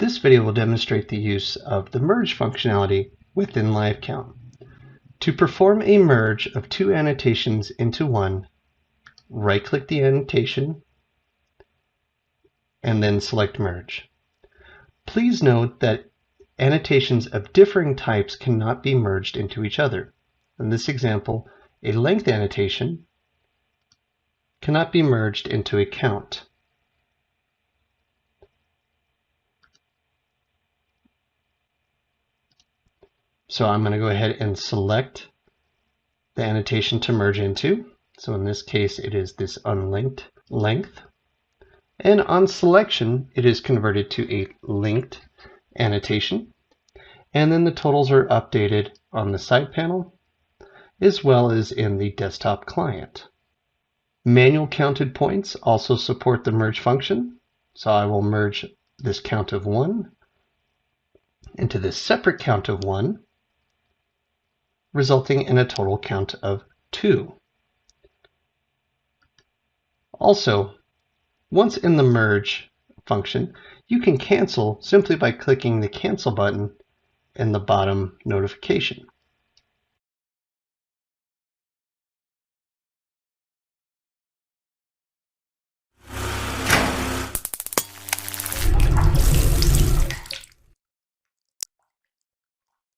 This video will demonstrate the use of the merge functionality within LiveCount. To perform a merge of two annotations into one, right-click the annotation and then select Merge. Please note that annotations of differing types cannot be merged into each other. In this example, a length annotation cannot be merged into a count. So I'm going to go ahead and select the annotation to merge into. So in this case, it is this unlinked length. And on selection, it is converted to a linked annotation. And then the totals are updated on the side panel, as well as in the desktop client. Manual counted points also support the merge function. So I will merge this count of 1 into this separate count of 1, resulting in a total count of 2. Also, once in the merge function, you can cancel simply by clicking the cancel button in the bottom notification.